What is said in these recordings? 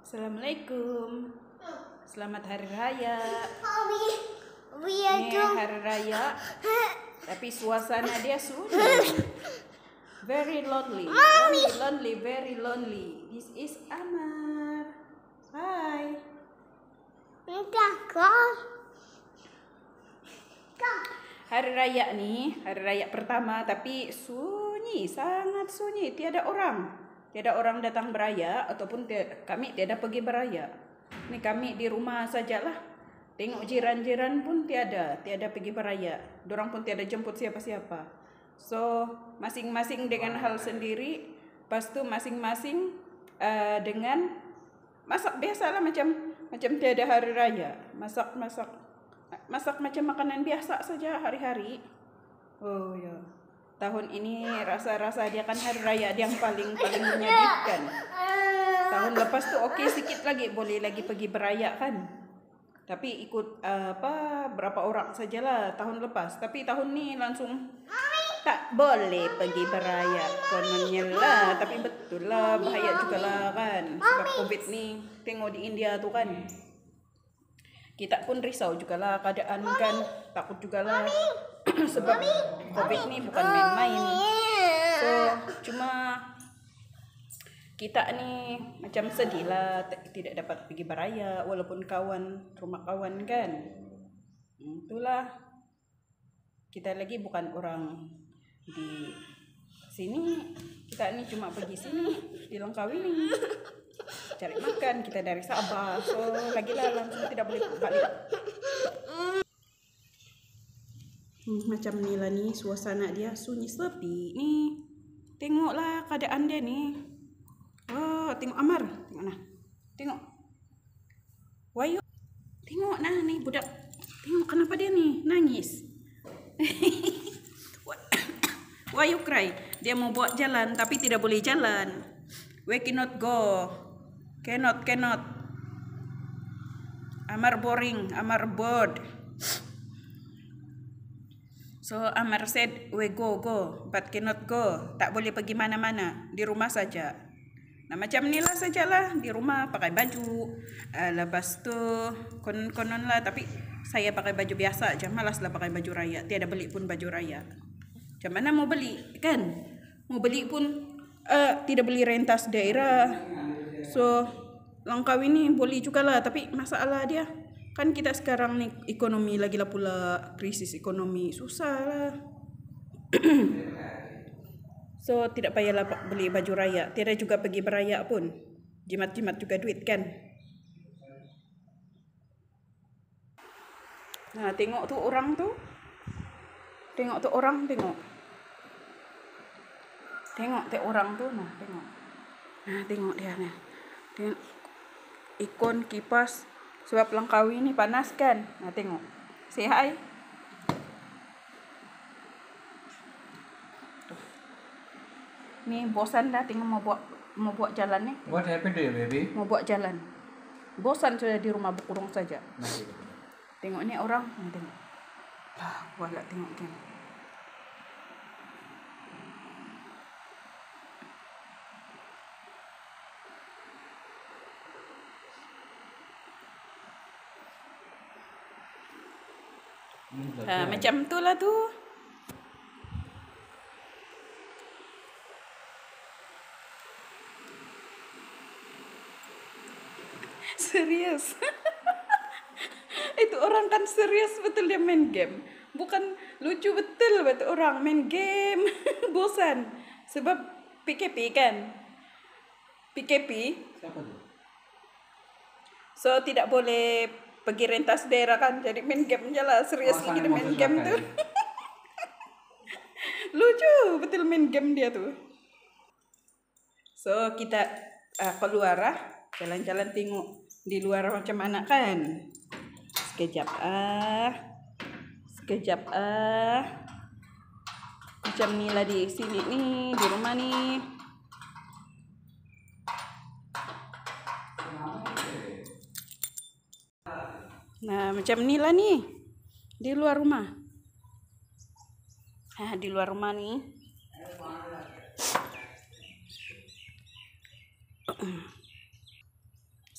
Assalamualaikum. Selamat Hari Raya. We Ini Hari Raya, tapi suasana dia sunyi. Very lonely. Lonely, very lonely. This is Amar. Hai. Hari Raya nih, hari Raya pertama, tapi sunyi, sangat sunyi. Tiada orang datang beraya ataupun kami tiada pergi beraya. Ini kami di rumah sajalah. Tengok jiran-jiran pun tiada pergi beraya. Dorang pun tiada jemput siapa-siapa. So masing-masing dengan hal sendiri. Lepas tu masing-masing dengan masak biasalah macam tiada hari raya. Masak macam makanan biasa saja hari-hari. Oh ya. Tahun ini rasa dia kan hari raya yang paling menyedihkan. Tahun lepas tu okey sikit lagi, boleh lagi pergi beraya kan. Tapi ikut berapa orang sajalah tahun lepas. Tapi tahun ni langsung tak boleh pergi beraya. Kononnya lah, tapi betul lah bahaya jugalah kan. Sebab Covid ni tengok di India tu kan. Kita pun risau jugalah keadaan kan. Takut jugalah. Sebab Covid ni bukan main-main. So cuma kita ni macam sedih lah tidak dapat pergi beraya walaupun rumah kawan kan. Itulah. Kita lagi bukan orang di sini. Kita ni cuma pergi sini di Langkawi ni cari makan. Kita dari Sabah. So lagilah langsung tidak boleh balik. Macam ni lah ni suasana dia sunyi sepi ni. Tengoklah keadaan dia ni. Oh, tengok Amar. Tengok nah. Tengok. Wayu. Tengok nah ni budak. Tengok kenapa dia ni nangis. Why you cry? Dia mau buat jalan tapi tidak boleh jalan. We cannot go. Cannot. Amar boring, Amar bored. So Amar said, we go, but cannot go. Tak boleh pergi mana-mana, di rumah saja. Nah macam ni lah sajalah, di rumah pakai baju. Lepas tu konon lah, tapi saya pakai baju biasa aja, malas lah pakai baju raya. Tiada beli pun baju raya. Macam mana mau beli kan? Mau beli pun tidak beli rentas daerah. So Langkawi ni boleh juga lah, tapi masalah dia kan kita sekarang ni ekonomi lagilah pula krisis ekonomi, susah lah. So tidak payahlah beli baju raya. Tiada juga pergi beraya pun. Jimat-jimat juga duit kan. Nah tengok tu orang tu. Tengok tu orang tengok. Tengok orang tu nah tengok. Nah tengok dia nah. Tengok ikon kipas. Sebab Langkawi ni panas kan. Nah tengok. Say hi. Ni bosan dah tengok mau buat jalan ni. What happened to you, baby? Mau buat jalan. Bosan sudah di rumah berkurung saja. Tengok ni orang, ni tengok. Wala tengok kan. Macam tu lah tu. Serius. Itu orang kan serius betul dia main game. Bukan lucu betul orang main game. Bosan. Sebab PKP kan. PKP. Siapa tu? So tidak boleh pergi rentas daerah kan. Jadi main game je lah. Serius lagi dia main game tu. Lucu betul main game dia tu. So kita keluar lah. Jalan-jalan tengok di luar macam mana kan. Sekejap macam ni lah di sini ni, di rumah ni. Nah macam ni lah ni di luar rumah. Di luar rumah ni.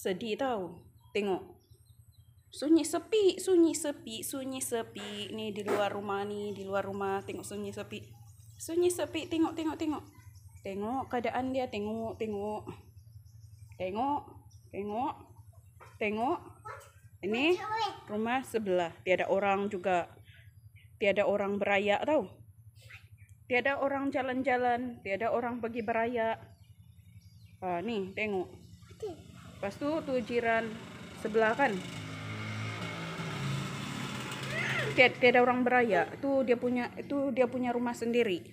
Sedih tahu. Tengok. Sunyi sepi, sunyi sepi, sunyi sepi. Nih di luar rumah nih, di luar rumah. Tengok sunyi sepi. Sunyi sepi, tengok, tengok, tengok. Tengok keadaan dia, tengok, tengok. Tengok, tengok, tengok. Ini rumah sebelah. Tiada orang juga. Tiada orang beraya tahu. Tiada orang jalan-jalan. Tiada orang pergi beraya. Nih, tengok. Lepas tu jiran sebelah kan. Tiada orang beraya. Itu dia punya rumah sendiri.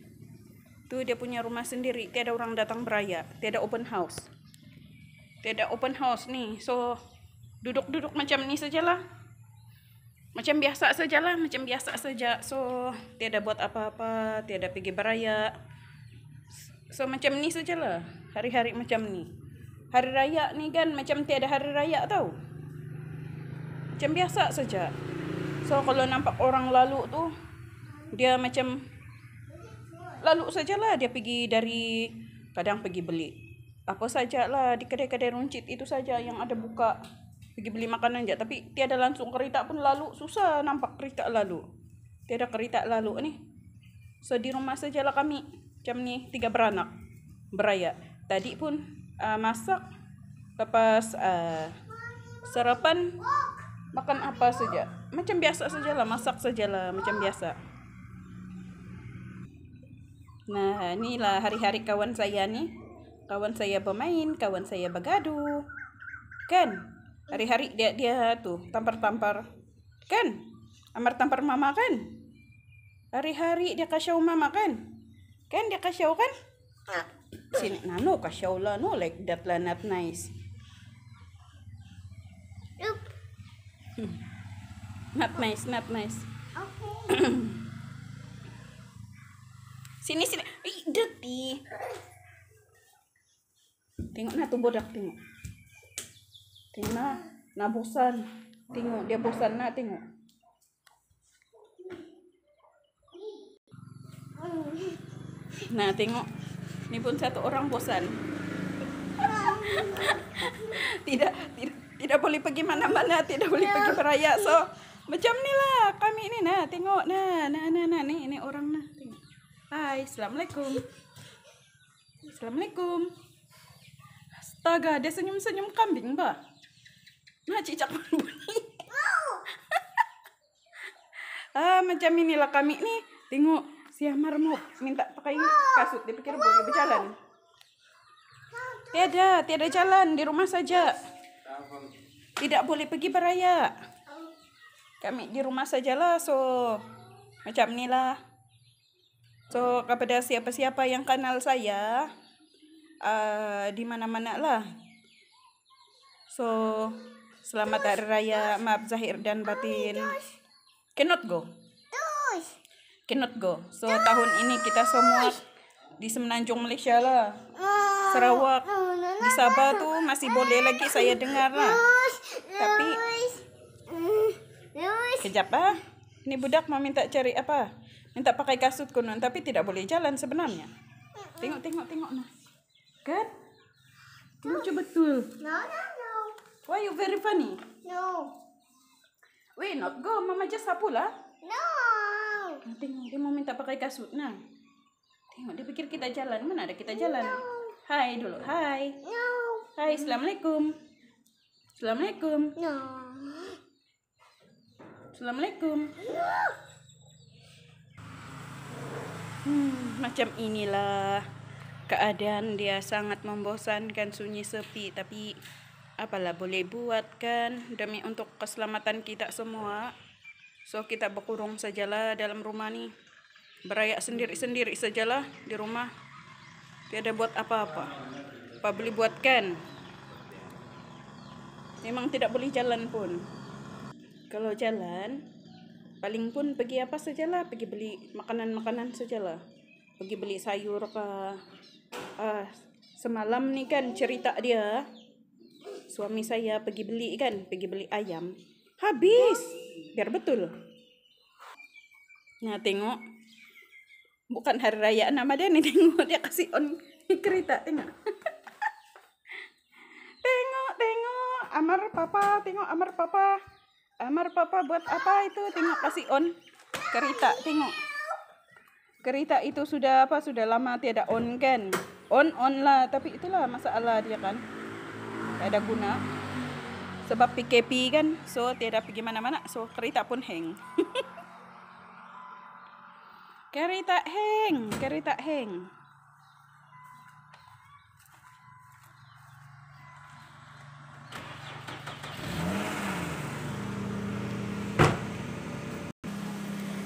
Itu dia punya rumah sendiri. Tiada orang datang beraya. Tiada open house. Tiada open house nih. So duduk-duduk macam ni sajalah. Macam biasa sajalah, macam biasa saja. So tiada buat apa-apa, tiada pergi beraya. So macam ni sajalah. Hari-hari macam ni. Hari raya ni kan macam tiada hari raya tau. Macam biasa saja. So kalau nampak orang lalu tu, dia macam lalu sajalah. Dia pergi dari, kadang pergi beli apa sajalah di kedai-kedai runcit itu saja yang ada buka. Pergi beli makanan je. Tapi tiada langsung kereta pun lalu. Susah nampak kereta lalu. Tiada kereta lalu ni. So di rumah sajalah kami. Macam ni 3 beranak beraya. Tadi pun masak. Lepas sarapan makan apa saja. Macam biasa sajalah. Masak sajalah macam biasa. Nah inilah hari-hari kawan saya ni. Kawan saya bermain. Kawan saya bergaduh. Kan? Hari-hari dia tuh tampar-tampar. Kan? Amar tampar mama kan? Hari-hari dia kasyau mama kan? Kan dia kasyau kan? Sini nano kasyau lah, no like that lah, not nice. Not nice, not nice. Sini. Ih, dirty. Tengok na tuh bodak, tengok. Tengok na bosan. Tengok dia bosan na, tengok. Nah, tengok. Ini pun satu orang bosan. Tidak boleh pergi mana-mana, tidak boleh pergi beraya. So, macam ni lah kami ni. Nah, tengok. Nah, ini orang nah. Tengok. Hai, assalamualaikum. Assalamualaikum. Astaga, dia senyum-senyum kambing, bah. Nah, cicak pun bunyi. Macam inilah kami ni. Tengok, si Amar mau minta pakai kasut. Dia pikir boleh berjalan. Tiada jalan. Di rumah saja. Tidak boleh pergi beraya. Kami di rumah sajalah. So, macam inilah. So, kepada siapa-siapa yang kenal saya, di mana-mana lah. So, selamat Hari Raya, maaf zahir dan batin. Cannot go. So, tahun ini kita semua di Semenanjung Malaysia lah. Sarawak, di Sabah tu masih boleh lagi saya dengar lah. Tapi, kejap lah. Ini budak mau minta cari apa? Minta pakai kasut konon, tapi tidak boleh jalan sebenarnya. Tengok nah. Kan? Lucu betul. No. Why you very funny? No. Wait, not go. Mama just sapu lah. No. Tengok, dia mau minta pakai kasut. Nah. Tengok, dia pikir kita jalan. Mana ada kita jalan? Hai dulu. Hai. No. Hai, assalamualaikum. Assalamualaikum. No. Assalamualaikum. Macam inilah keadaan dia, sangat membosankan, sunyi sepi. Tapi apalah boleh buat kan, demi untuk keselamatan kita semua. So kita berkurung sajalah dalam rumah ni. Beraya sendiri-sendiri sajalah di rumah. Tiada buat apa-apa. Apa boleh buat kan? Memang tidak boleh jalan pun. Kalau jalan, paling pun pergi apa sajalah. Pergi beli makanan-makanan sajalah. Pergi beli sayur ke. Semalam ni kan cerita dia. Suami saya pergi beli kan. Pergi beli ayam. Habis. Biar betul. Nah tengok. Bukan hari raya nama dia ni. Tengok dia kasih on kereta. Tengok. Tengok. Amar papa, tengok Amar papa. Amar papa buat apa itu? Tengok kasih on. Kerita, tengok. Kerita itu sudah apa? Sudah lama tiada on kan? On lah, tapi itulah masalah dia kan. Tidak ada guna. Sebab PKP kan, so tiada pergi mana-mana, so kereta pun hang. Kereta hang.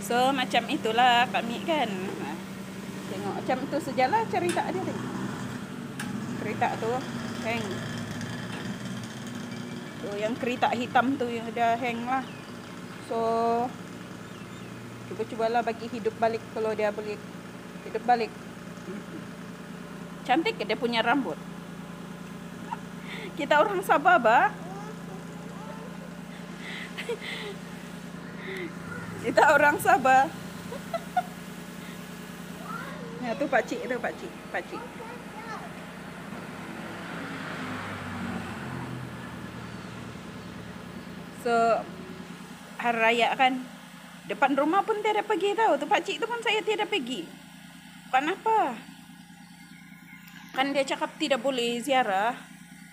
So macam itulah kami kan. Tengok macam itu sajalah cerita dia tengok. Kereta tu hang. Tu yang kereta hitam tu yang dah hang lah. So cubalah bagi hidup balik kalau dia boleh hidup balik. Cantik ke dia punya rambut? Kita orang Sabah bah. Kita orang Sabah. Nah, tu pakcik. So, hari raya kan, depan rumah pun tiada pergi tahu. Tu pakcik tu pun saya tiada pergi. Kenapa? Kan dia cakap tidak boleh ziarah.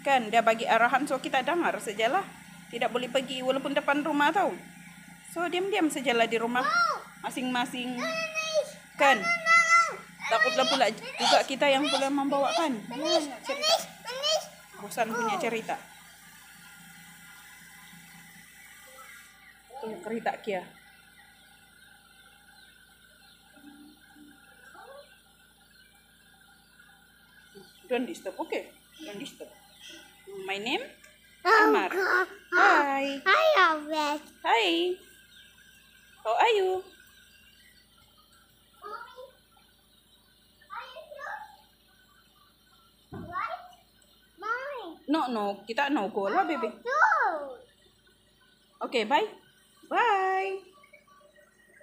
Kan dia bagi arahan, so kita dengar sajalah. Tidak boleh pergi walaupun depan rumah tahu. So diam-diam sajalah di rumah masing-masing. Kan? Takutlah pula juga kita yang pula membawakan. Cerita. Bosan punya cerita. Tuh kereta Kia. Don't disturb, okay? Don't disturb. My name? Amar. Hi. Hi, Albert. Hi. How are you? No. Kita no go lah, baby. No. Okay, bye. Bye.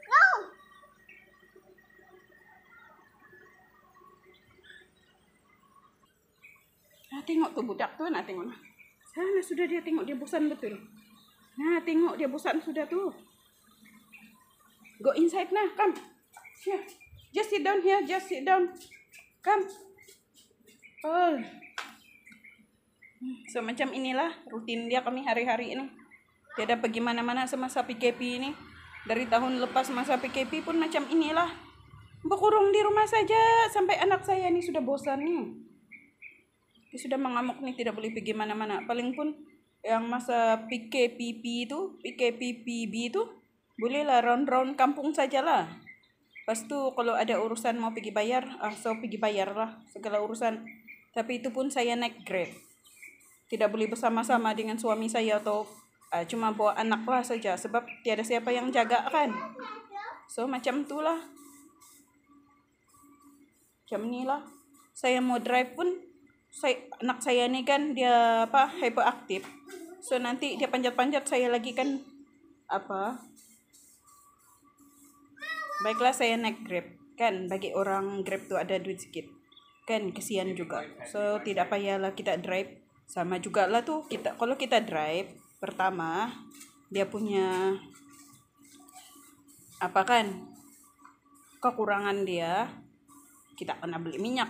No. Tengok tu budak tu, nak tengok. Sana sudah dia tengok, dia bosan betul. Nah, tengok dia bosan sudah tu. Go inside nah, come. Here. Just sit down here, just sit down. Come. Oh. So macam inilah rutin dia kami hari-hari ini. Tiada pergi mana-mana semasa PKP ini. Dari tahun lepas masa PKP pun macam inilah. Berkurung di rumah saja sampai anak saya ini sudah bosan nih. Dia sudah mengamuk nih, tidak boleh pergi mana-mana. Paling pun yang masa PKPB itu bolehlah round-round kampung sajalah. Lepas tu kalau ada urusan mau pergi bayar, so pergi bayar lah segala urusan. Tapi itu pun saya naik Grab. Tidak boleh bersama-sama dengan suami saya atau cuma bawa anak lah saja sebab tiada siapa yang jaga kan. So macam itulah. Macam inilah. Saya mau drive pun anak saya ni kan dia hyperaktif. So nanti dia panjat-panjat saya lagi kan Baiklah saya naik Grab kan, bagi orang Grab tu ada duit sikit. Kan kesian juga. So tidak payahlah kita drive. Sama jugalah tu kalau kita drive pertama dia punya kekurangan dia, kita kena beli minyak.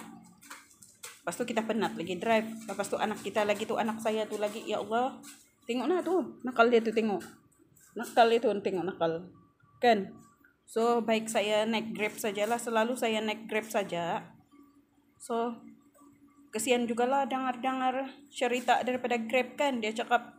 Lepas tu kita penat lagi drive. Lepas tu anak kita lagi tu, anak saya tu lagi, ya Allah. Tengok nah tu, nakal dia tu tengok. Nakal dia tu tengok nakal. Kan? So baik saya naik Grab sajalah, selalu saya naik Grab saja. So kesian jugalah dengar-dengar cerita daripada Grab kan. Dia cakap,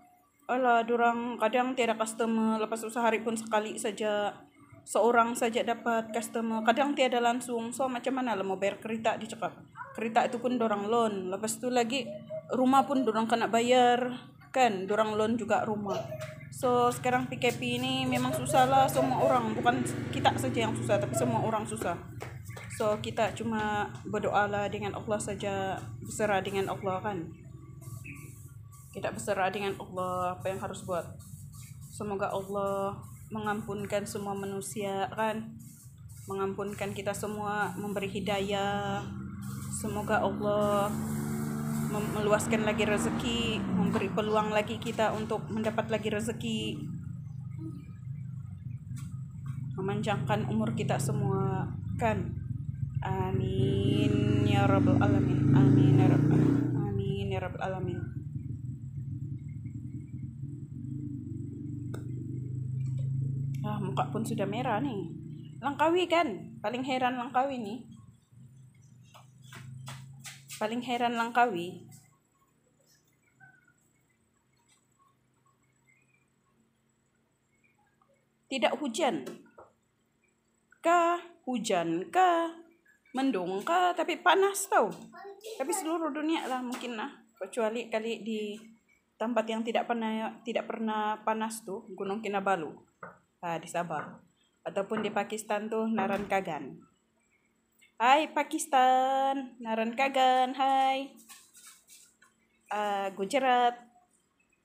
alah dorang kadang tiada customer, lepas tu sehari pun sekali saja. Seorang saja dapat customer, kadang tiada langsung. So macam mana lah mau bayar kereta, dia cakap. Kereta itu pun dorang loan. Lepas tu lagi rumah pun dorang kena bayar. Kan dorang loan juga rumah. So sekarang PKP ini memang susah lah semua orang. Bukan kita saja yang susah, tapi semua orang susah. So kita cuma berdoa lah dengan Allah saja. Berserah dengan Allah kan. Kita berserah dengan Allah apa yang harus buat. Semoga Allah mengampunkan semua manusia kan. Mengampunkan kita semua, memberi hidayah. Semoga Allah meluaskan lagi rezeki, memberi peluang lagi kita untuk mendapat lagi rezeki, memanjangkan umur kita semua kan. Amin ya rabbal alamin. Amin ya rabbal amin ya rabbal alamin. Muka pun sudah merah nih. Langkawi kan? Paling heran Langkawi nih. Paling heran Langkawi. Tidak hujan. Hujan kah? Mendung kah? Tapi panas tau. Tapi seluruh dunia lah mungkin lah. Kecuali kali di tempat yang tidak pernah panas tuh, Gunung Kinabalu. Di Sabah. Ataupun di Pakistan tuh Naran Kagan. Hai Pakistan, Naran Kagan, hai. Gujarat.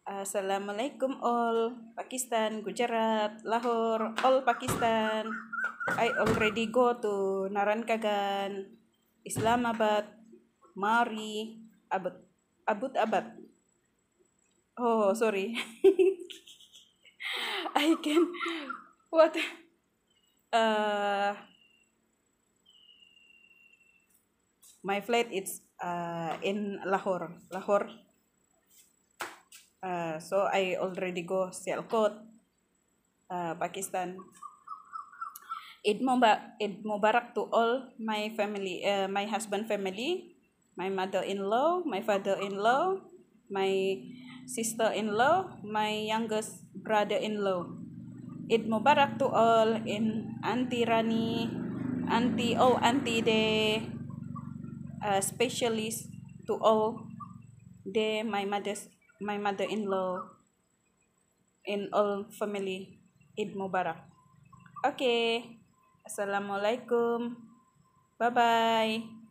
Assalamualaikum all Pakistan, Gujarat, Lahore, all Pakistan. I already go to Naran Kagan, Islamabad, Mari, Abbottabad. Oh, sorry. I can what? My flight is in Lahore. So I already go Sialkot, Pakistan. Eid Mubarak to all my family, my husband family, my mother-in-law, my father-in-law, my sister-in-law, my youngest brother-in-law. Eid Mubarak to all in Auntie Rani, Auntie De, specialist to all De, my mother-in-law, in all family. Eid Mubarak. Okay. Assalamualaikum. Bye-bye.